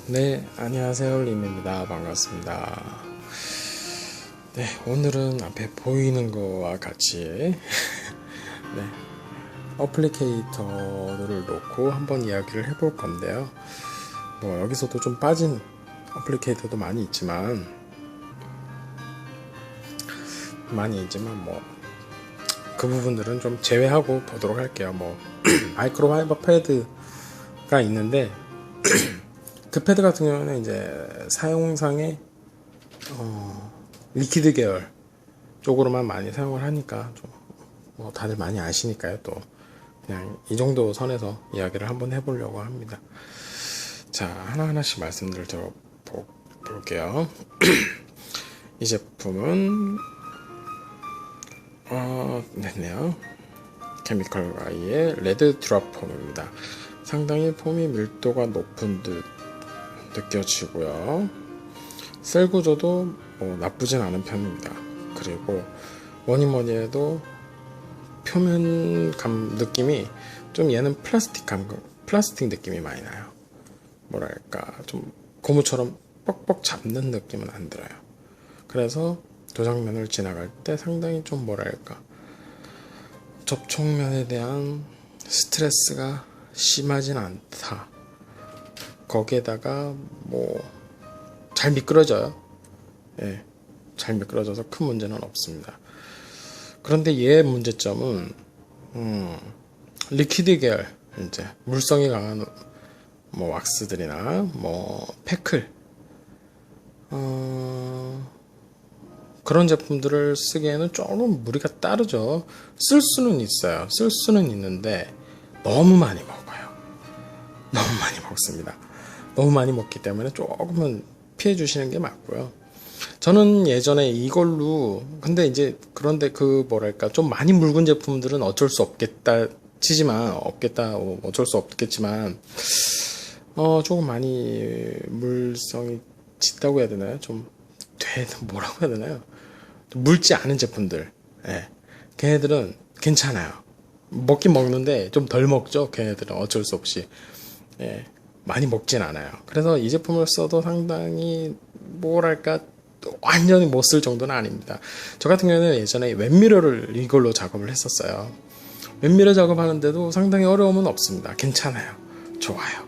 네, 안녕하세요. 림입니다. 반갑습니다. 네, 오늘은 앞에 보이는 거와 같이 네, 어플리케이터를 놓고 한번 이야기를 해볼 건데요. 뭐 여기서도 좀 빠진 어플리케이터도 많이 있지만 뭐 그 부분들은 좀 제외하고 보도록 할게요. 뭐 마이크로파이버 패드가 있는데 그 패드 같은 경우는 이제 사용상에 리퀴드 계열 쪽으로만 많이 사용을 하니까 좀 뭐 다들 많이 아시니까요. 또 그냥 이 정도 선에서 이야기를 한번 해보려고 합니다. 자, 하나하나씩 말씀드려 볼게요. 이 제품은 네네요. 케미컬 가이의 레드 드랍 폼입니다. 상당히 폼이 밀도가 높은 듯 느껴지고요. 셀 구조도 뭐 나쁘진 않은 편입니다. 그리고 뭐니 해도 표면감 느낌이 좀 얘는 플라스틱 느낌이 많이 나요. 뭐랄까 좀 고무처럼 뻑뻑 잡는 느낌은 안 들어요. 그래서 도장면을 지나갈 때 상당히 좀 뭐랄까 접촉면에 대한 스트레스가 심하진 않다. 거기에다가 뭐 잘 미끄러져요. 예, 잘 미끄러져서 큰 문제는 없습니다. 그런데 얘의 문제점은 리퀴드 계열 이제 물성이 강한 뭐 왁스들이나 뭐 패클 그런 제품들을 쓰기에는 조금 무리가 따르죠. 쓸 수는 있어요. 쓸 수는 있는데 너무 많이 먹어요. 너무 많이 먹습니다. 너무 많이 먹기 때문에 조금은 피해 주시는 게 맞고요. 저는 예전에 이걸로 그런데 그 뭐랄까 좀 많이 묽은 제품들은 어쩔 수 없겠다 치지만 어쩔 수 없겠지만 조금 많이 물성이 짙다고 해야 되나요? 뭐라고 해야 되나요? 좀 묽지 않은 제품들, 예, 걔네들은 괜찮아요. 먹긴 먹는데 좀 덜 먹죠. 걔네들은 어쩔 수 없이, 예, 많이 먹진 않아요. 그래서 이 제품을 써도 상당히 뭐랄까 완전히 못 쓸 정도는 아닙니다. 저 같은 경우는 예전에 웹미러를 이걸로 작업을 했었어요. 웹미러 작업하는데도 상당히 어려움은 없습니다. 괜찮아요. 좋아요.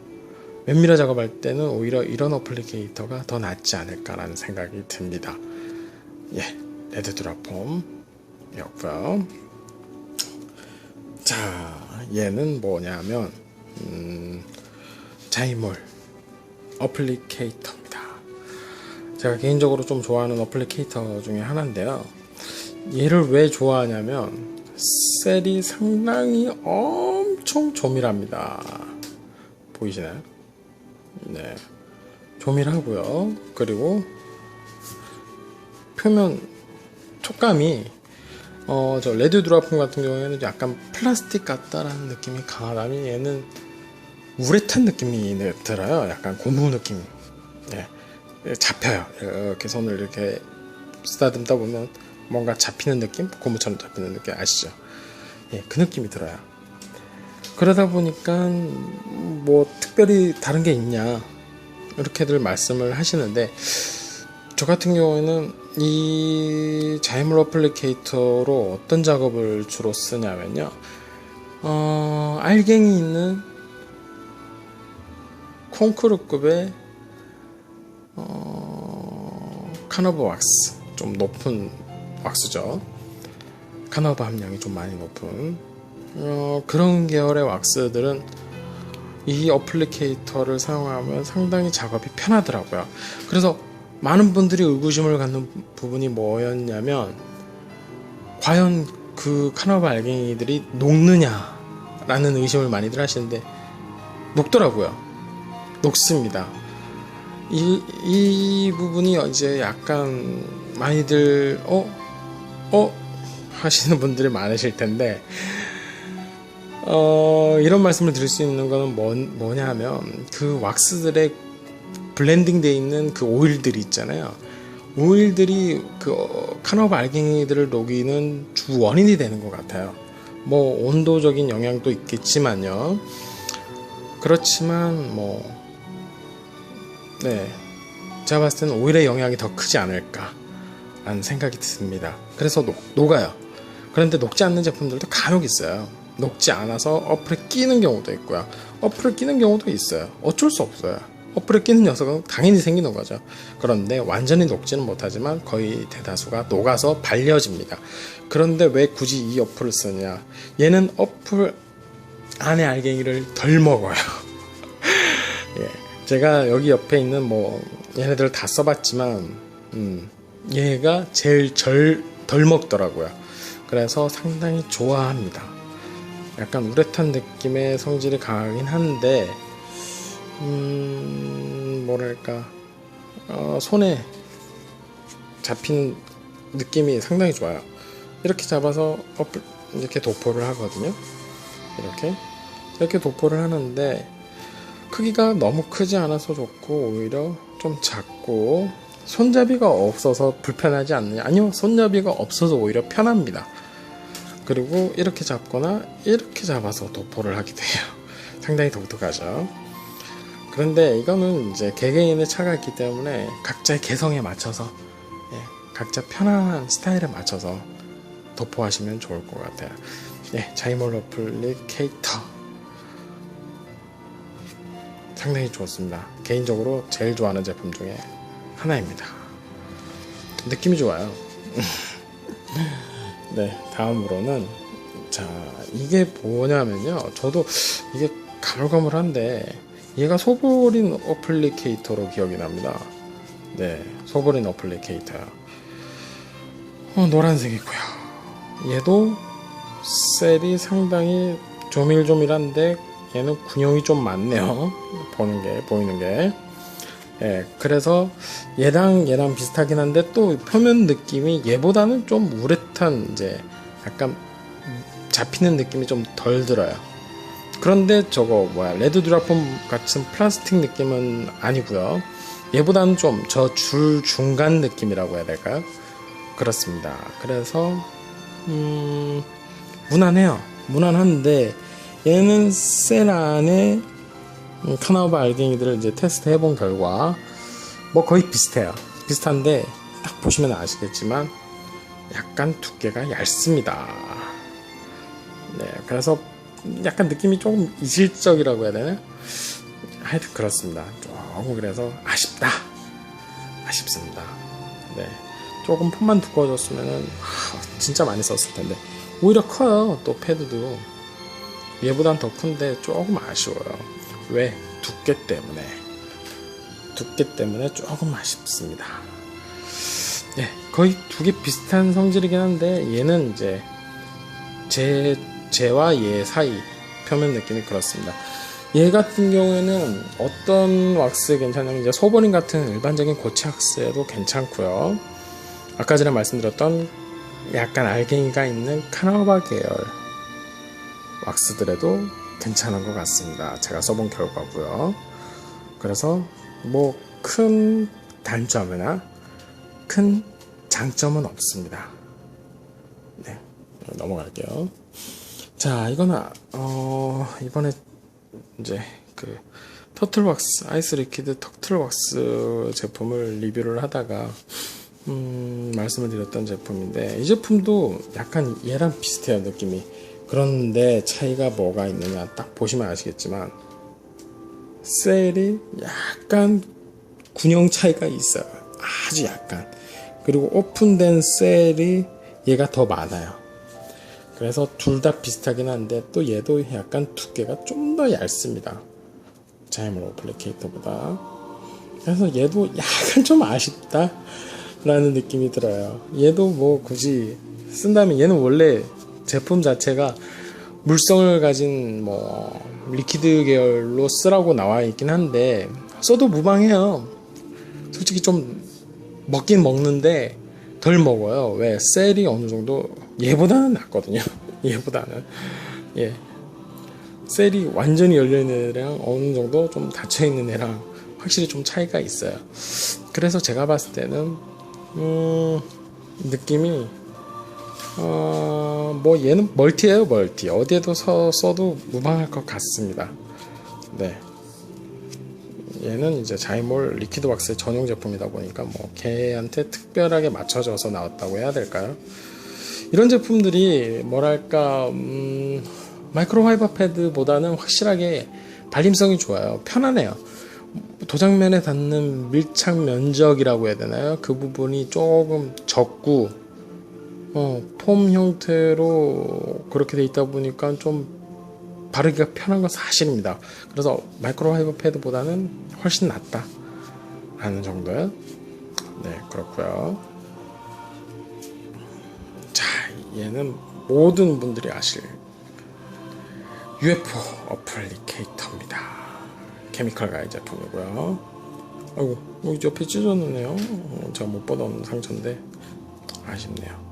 웹미러 작업할 때는 오히려 이런 어플리케이터가 더 낫지 않을까라는 생각이 듭니다. 예, 레드 드랍폼이었고요. 자, 얘는 뭐냐면 자이몰 어플리케이터입니다. 제가 개인적으로 좀 좋아하는 어플리케이터 중에 하나인데요. 얘를 왜 좋아하냐면 셀이 상당히 엄청 조밀합니다. 보이시나요? 네, 조밀하고요. 그리고 표면 촉감이 저 레드 드랍폼 같은 경우에는 약간 플라스틱 같다라는 느낌이 강하다면 얘는 우레탄 느낌이 들어요. 약간 고무 느낌. 네, 잡혀요. 이렇게 손을 이렇게 쓰다듬다 보면 뭔가 잡히는 느낌? 고무처럼 잡히는 느낌 아시죠? 예, 그 느낌이 들어요. 그러다 보니까 뭐 특별히 다른 게 있냐 이렇게들 말씀을 하시는데 저 같은 경우에는 이 자이몰 어플리케이터로 어떤 작업을 주로 쓰냐면요, 알갱이 있는 콩크루급의 카너버 왁스, 좀 높은 왁스죠. 카너버 함량이 좀 많이 높은 그런 계열의 왁스들은 이 어플리케이터를 사용하면 상당히 작업이 편하더라고요. 그래서 많은 분들이 의구심을 갖는 부분이 뭐였냐면 과연 그 카너버 알갱이들이 녹느냐라는 의심을 많이들 하시는데 녹더라고요. 녹습니다. 이 부분이 이제 약간 많이들 하시는 분들이 많으실 텐데 이런 말씀을 드릴 수 있는 거는 뭐냐면 그 왁스들의 블렌딩 돼 있는 그 오일들이 있잖아요. 오일들이 그 카너버 알갱이들을 녹이는 주 원인이 되는 것 같아요. 뭐 온도적인 영향도 있겠지만요. 그렇지만 뭐 네, 제가 봤을 때는 오히려 영향이 더 크지 않을까 라는 생각이 듭니다. 그래서 녹아요. 그런데 녹지 않는 제품들도 간혹 있어요. 녹지 않아서 어플에 끼는 경우도 있고요. 어플에 끼는 경우도 있어요. 어쩔 수 없어요. 어플에 끼는 녀석은 당연히 생기는 거죠. 그런데 완전히 녹지는 못하지만 거의 대다수가 녹아서 발려집니다. 그런데 왜 굳이 이 어플을 쓰냐? 얘는 어플 안에 알갱이를 덜 먹어요. 예, 제가 여기 옆에 있는 뭐 얘네들 다 써봤지만 얘가 제일 덜 먹더라고요. 그래서 상당히 좋아합니다. 약간 우레탄 느낌의 성질이 강하긴 한데 뭐랄까 손에 잡힌 느낌이 상당히 좋아요. 이렇게 잡아서 이렇게 도포를 하거든요. 이렇게 도포를 하는데 크기가 너무 크지 않아서 좋고 오히려 좀 작고 손잡이가 없어서 불편하지 않느냐? 아니요, 손잡이가 없어서 오히려 편합니다. 그리고 이렇게 잡거나 이렇게 잡아서 도포를 하기도 해요. 상당히 독특하죠. 그런데 이거는 이제 개개인의 차가 있기 때문에 각자의 개성에 맞춰서 각자 편안한 스타일에 맞춰서 도포하시면 좋을 것 같아요. 자이몰 어플리케이터 상당히 좋습니다. 개인적으로 제일 좋아하는 제품 중에 하나입니다. 느낌이 좋아요. 네, 다음으로는 자, 이게 뭐냐면요, 저도 이게 가물가물한데 얘가 소보린 어플리케이터로 기억이 납니다. 네, 소보린 어플리케이터요. 노란색이고요. 얘도 셀이 상당히 조밀조밀한데 얘는 군용이 좀 많네요. 보이는 게. 그래서 얘랑 비슷하긴 한데 또 표면 느낌이 얘보다는 좀 우레탄, 이제 약간 잡히는 느낌이 좀 덜 들어요. 그런데 저거 레드 드라폼 같은 플라스틱 느낌은 아니고요. 얘보다는 좀 저 줄 중간 느낌이라고 해야 될까요? 그렇습니다. 그래서 무난해요. 무난한데 얘는 셀 안에 카나우바 알갱이들을 이제 테스트 해본 결과 뭐 거의 비슷해요. 비슷한데 딱 보시면 아시겠지만 약간 두께가 얇습니다. 네, 그래서 약간 느낌이 조금 이질적이라고 해야 되나? 하여튼 그렇습니다. 조금 그래서 아쉽습니다. 네, 조금 폰만 두꺼워졌으면은 진짜 많이 썼을 텐데 오히려 커요. 또 패드도 얘보단 더 큰데 조금 아쉬워요. 왜? 두께 때문에 조금 아쉽습니다. 네, 거의 두 개 비슷한 성질이긴 한데 얘는 이제 쟤와 얘 사이 표면 느낌이 그렇습니다. 얘 같은 경우에는 어떤 왁스에 괜찮냐면 이제 소보린 같은 일반적인 고체 왁스에도 괜찮고요. 아까 전에 말씀드렸던 약간 알갱이가 있는 카나우바 계열 왁스들에도 괜찮은 것 같습니다. 제가 써본 결과고요. 그래서 뭐 큰 단점이나 큰 장점은 없습니다. 네, 넘어갈게요. 자, 이거는 이번에 이제 그 터틀 왁스, 아이스 리퀴드 터틀 왁스 제품을 리뷰를 하다가 말씀을 드렸던 제품인데 이 제품도 약간 얘랑 비슷해요, 느낌이. 그런데 차이가 뭐가 있느냐 딱 보시면 아시겠지만 셀이 약간 군용 차이가 있어요. 아주 약간. 그리고 오픈된 셀이 얘가 더 많아요. 그래서 둘 다 비슷하긴 한데 또 얘도 약간 두께가 좀 더 얇습니다. 자이몰 어플리케이터보다. 그래서 얘도 약간 좀 아쉽다 라는 느낌이 들어요. 얘도 뭐 굳이 쓴다면 얘는 원래 제품 자체가 물성을 가진 뭐 리퀴드 계열로 쓰라고 나와 있긴 한데 써도 무방해요. 솔직히 좀 먹긴 먹는데 덜 먹어요. 왜? 셀이 어느 정도 얘보다는 낫거든요. 얘보다는. 예. 셀이 완전히 열려있는 애랑 어느 정도 좀 닫혀있는 애랑 확실히 좀 차이가 있어요. 그래서 제가 봤을 때는 느낌이 뭐 얘는 멀티예요. 멀티. 어디에도 써도 무방할 것 같습니다. 네. 얘는 이제 자이몰 리퀴드 왁스 전용 제품이다 보니까 뭐 걔한테 특별하게 맞춰져서 나왔다고 해야 될까요? 이런 제품들이 뭐랄까 마이크로파이버 패드보다는 확실하게 발림성이 좋아요. 편안해요. 도장면에 닿는 밀착 면적이라고 해야 되나요? 그 부분이 조금 적고 폼 형태로 그렇게 돼 있다 보니까 좀 바르기가 편한 건 사실입니다. 그래서 마이크로파이버 패드보다는 훨씬 낫다 하는 정도요. 네, 그렇고요. 자, 얘는 모든 분들이 아실 UFO 어플리케이터입니다. 케미컬 가이 제품이고요. 아이고, 여기 옆에 찢어졌네요. 제가 못 보던 상처인데 아쉽네요.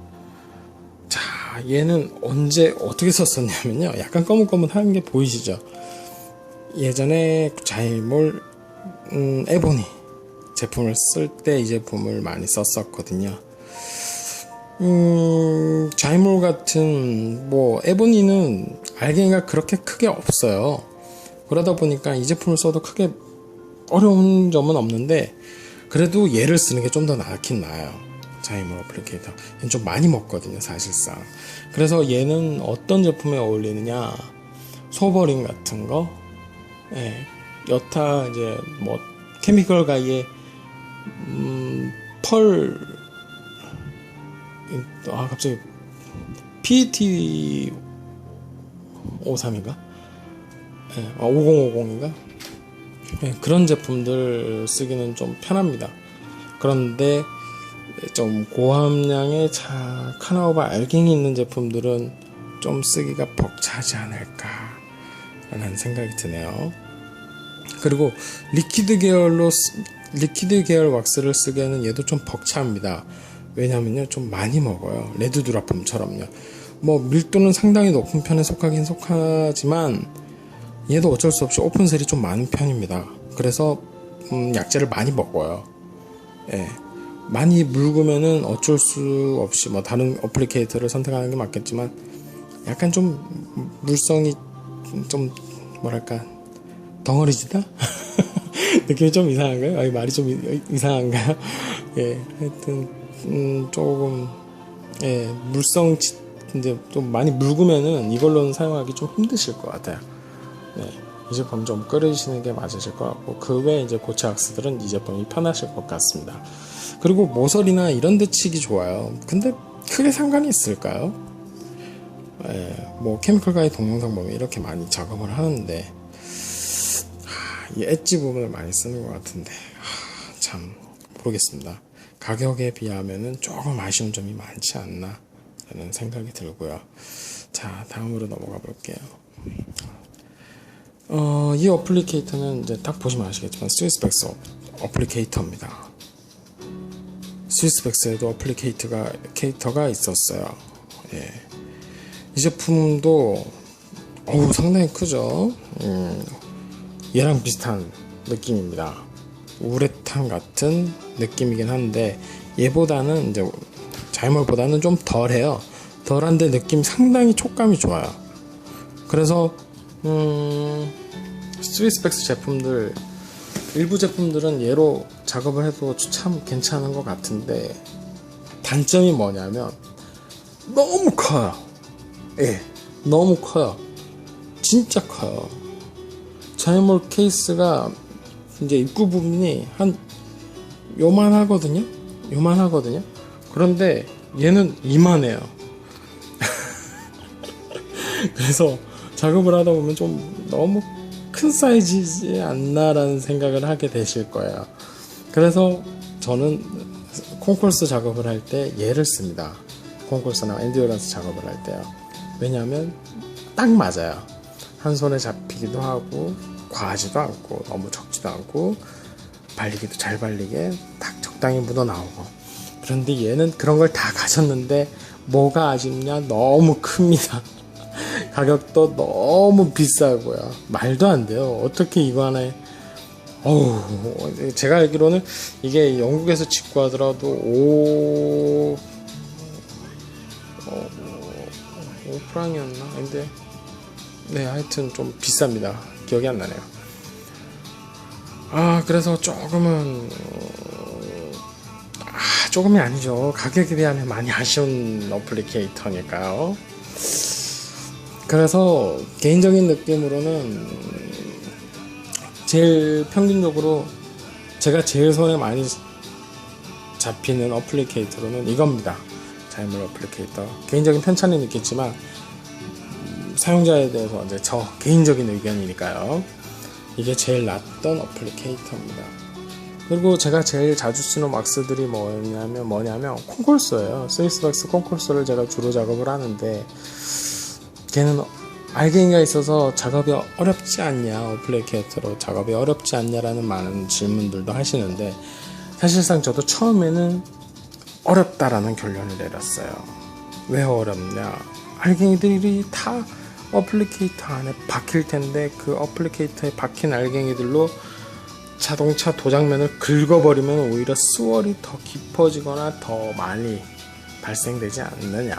자, 얘는 언제 어떻게 썼었냐면요, 약간 거뭇거뭇한 게 보이시죠? 예전에 자이몰 에보니 제품을 쓸 때 이 제품을 많이 썼었거든요. 자이몰 같은 뭐 에보니는 알갱이가 그렇게 크게 없어요. 그러다 보니까 이 제품을 써도 크게 어려운 점은 없는데, 그래도 얘를 쓰는 게 좀 더 나긴 나아요. 자이몰 어플리케이터. 얘는 좀 많이 먹거든요, 사실상. 그래서 얘는 어떤 제품에 어울리느냐, 소버링 같은 거, 예, 여타 이제 뭐 케미컬 가이의 펄, 갑자기 PET 53인가? 예, 5050인가? 예, 그런 제품들 쓰기는 좀 편합니다. 그런데 좀 고함량의 카나우바 알갱이 있는 제품들은 좀 쓰기가 벅차지 않을까 라는 생각이 드네요. 그리고 리퀴드 계열 왁스를 쓰기에는 얘도 좀 벅차합니다. 왜냐면요, 좀 많이 먹어요. 레드 드라폼처럼요. 뭐 밀도는 상당히 높은 편에 속하긴 속하지만 얘도 어쩔 수 없이 오픈셀이 좀 많은 편입니다. 그래서 약재를 많이 먹어요. 예. 많이 묽으면은 어쩔 수 없이 뭐 다른 어플리케이터를 선택하는 게 맞겠지만, 약간 좀 물성이 좀 뭐랄까 덩어리지다? 느낌이 좀 이상한가요? 아니, 말이 좀 이상한가요? 예, 하여튼 조금 물성 이제 좀 많이 묽으면은 이걸로는 사용하기 좀 힘드실 것 같아요. 네, 이 제품 좀 끓이시는 게 맞으실 것 같고, 그 외에 이제 고체 왁스들은 이 제품이 편하실 것 같습니다. 그리고 모서리나 이런 데 치기 좋아요. 근데 크게 상관이 있을까요? 뭐 케미컬 가이 동영상 보면 이렇게 많이 작업을 하는데, 이 엣지 부분을 많이 쓰는 것 같은데, 참 모르겠습니다. 가격에 비하면은 조금 아쉬운 점이 많지 않나 라는 생각이 들고요. 자, 다음으로 넘어가 볼게요. 이 어플리케이터는 이제 딱 보시면 아시겠지만 스위스백스 어플리케이터입니다. 스위스백스에도 어플리케이터가 있었어요. 예. 이 제품도 상당히 크죠. 얘랑 비슷한 느낌입니다. 우레탄 같은 느낌이긴 한데, 얘보다는 이제 자이몰보다는 좀 덜해요. 덜한데 느낌 상당히 촉감이 좋아요. 그래서 스위스백스 제품들 일부 제품들은 얘로 작업을 해도 참 괜찮은 것 같은데, 단점이 뭐냐면 너무 커요. 예, 너무 커요. 진짜 커요. 자이몰 케이스가 이제 입구 부분이 한 요만하거든요. 그런데 얘는 이만해요. 그래서 작업을 하다 보면 좀 너무 큰 사이즈이지 않나라는 생각을 하게 되실 거예요. 그래서 저는 콘콜스 작업을 할 때 얘를 씁니다. 콘콜스나 엔듀어런스 작업을 할 때요. 왜냐하면 딱 맞아요. 한 손에 잡히기도 하고, 과하지도 않고, 너무 적지도 않고, 발리기도 잘 발리게 딱 적당히 묻어 나오고. 그런데 얘는 그런 걸 다 가졌는데 뭐가 아쉽냐? 너무 큽니다. 가격도 너무 비싸고요. 말도 안 돼요. 어떻게 이거 하나에, 제가 알기로는 이게 영국에서 직구하더라도 5프랑이었나? 근데 네, 하여튼 좀 비쌉니다. 기억이 안 나네요. 그래서 조금이 아니죠. 가격에 비하면 많이 아쉬운 어플리케이터니까요. 그래서 개인적인 느낌으로는 제일 평균적으로 제가 제일 손에 많이 잡히는 어플리케이터로는 이겁니다. 자이물 어플리케이터. 개인적인 편차는 있겠지만 사용자에 대해서 이제 저 개인적인 의견이니까요. 이게 제일 낫던 어플리케이터입니다. 그리고 제가 제일 자주 쓰는 왁스들이 뭐냐면 콩콜소예요. 스위스박스 콩콜소를 제가 주로 작업을 하는데, 걔는 알갱이가 있어서 작업이 어렵지 않냐, 어플리케이터로 작업이 어렵지 않냐라는 많은 질문들도 하시는데, 사실상 저도 처음에는 어렵다라는 결론을 내렸어요. 왜 어렵냐? 알갱이들이 다 어플리케이터 안에 박힐 텐데, 그 어플리케이터에 박힌 알갱이들로 자동차 도장면을 긁어버리면 오히려 수월이 더 깊어지거나 더 많이 발생되지 않느냐.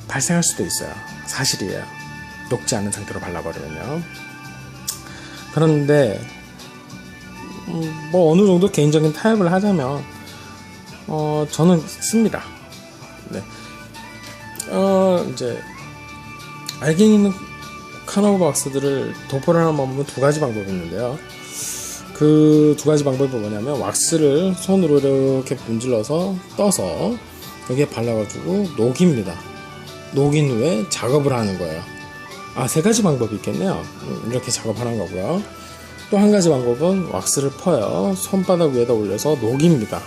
발생할 수도 있어요. 사실이에요. 녹지 않은 상태로 발라버리면요. 그런데 뭐 어느 정도 개인적인 타협을 하자면 저는 씁니다. 네. 이제 알갱이 있는 카나우 왁스들을 도포를 하는 방법은 두 가지 방법이 있는데요. 그 두 가지 방법이 뭐냐면, 왁스를 손으로 이렇게 문질러서 떠서 여기에 발라가지고 녹입니다. 녹인 후에 작업을 하는 거예요. 세 가지 방법이 있겠네요. 이렇게 작업하는 거고요. 또 한 가지 방법은 왁스를 퍼요. 손바닥 위에다 올려서 녹입니다.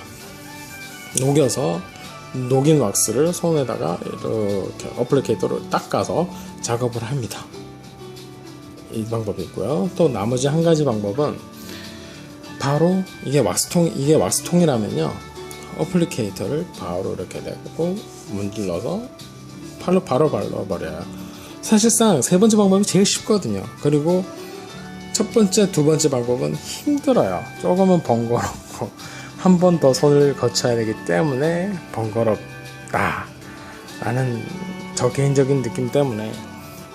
녹여서 녹인 왁스를 손에다가 이렇게 어플리케이터로 닦아서 작업을 합니다. 이 방법이 있고요. 또 나머지 한 가지 방법은 바로 이게 왁스통이라면요, 어플리케이터를 바로 이렇게 내고 문질러서 바로 발라버려요. 사실상 세 번째 방법이 제일 쉽거든요. 그리고 첫 번째, 두 번째 방법은 힘들어요. 조금은 번거롭고 한 번 더 손을 거쳐야 되기 때문에 번거롭다 라는 저 개인적인 느낌 때문에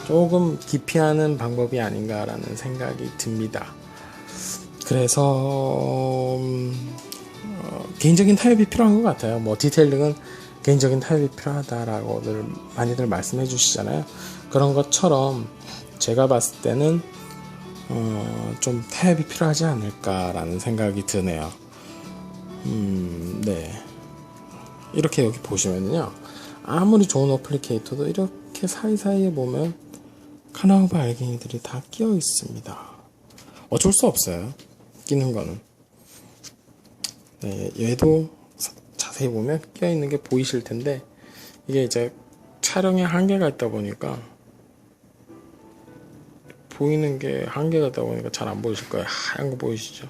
조금 기피하는 방법이 아닌가라는 생각이 듭니다. 그래서 개인적인 타협이 필요한 것 같아요. 뭐 디테일링은 개인적인 타협이 필요하다라고 많이들 말씀해 주시잖아요. 그런 것처럼 제가 봤을 때는 좀 타협이 필요하지 않을까라는 생각이 드네요. 네. 이렇게 여기 보시면요, 아무리 좋은 어플리케이터도 이렇게 사이사이에 보면 카나우바 알갱이들이 다 끼어 있습니다. 어쩔 수 없어요. 끼는 거는. 네, 얘도 자세히 보면 끼어 있는 게 보이실 텐데, 이게 이제 촬영에 한계가 있다 보니까, 보이는 게 한계가 있다 보니까 잘 안 보이실 거예요. 하얀 거 보이시죠?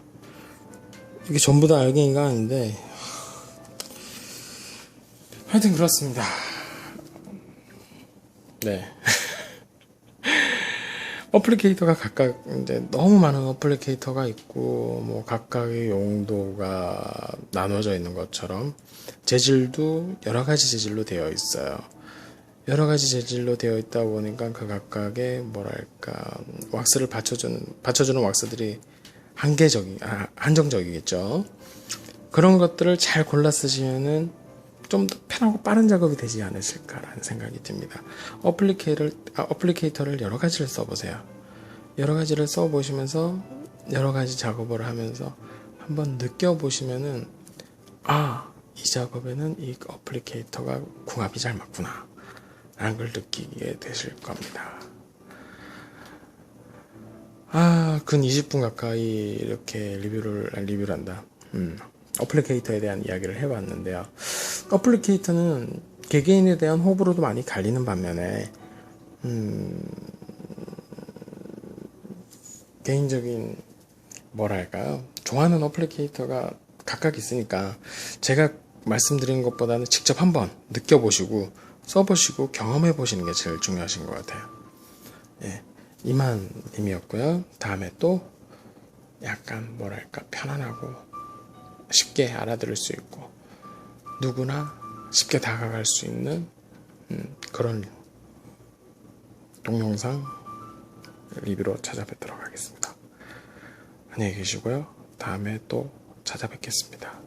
이게 전부 다 알갱이가 아닌데, 하여튼 그렇습니다. 네. 어플리케이터가 각각 이제 너무 많은 어플리케이터가 있고, 뭐 각각의 용도가 나눠져 있는 것처럼 재질도 여러 가지 재질로 되어 있어요. 여러 가지 재질로 되어 있다 보니까 그 각각의 왁스를 받쳐주는 왁스들이 한정적이겠죠. 그런 것들을 잘 골라 쓰시면은 좀 더 편하고 빠른 작업이 되지 않으실까라는 생각이 듭니다. 어플리케이터를 여러 가지를 써보세요. 여러 가지를 써보시면서 여러 가지 작업을 하면서 한번 느껴보시면은, 이 작업에는 이 어플리케이터가 궁합이 잘 맞구나 라는 걸 느끼게 되실 겁니다. 근 20분 가까이 이렇게 리뷰를 한다. 어플리케이터에 대한 이야기를 해봤는데요. 어플리케이터는 개개인에 대한 호불호도 많이 갈리는 반면에 개인적인 좋아하는 어플리케이터가 각각 있으니까 제가 말씀드린 것보다는 직접 한번 느껴보시고 써보시고 경험해 보시는 게 제일 중요하신 것 같아요. 예, 이만 님이었고요. 다음에 또 약간 편안하고 쉽게 알아들을 수 있고 누구나 쉽게 다가갈 수 있는 그런 동영상 리뷰로 찾아뵙도록 하겠습니다. 안녕히 계시고요. 다음에 또 찾아뵙겠습니다.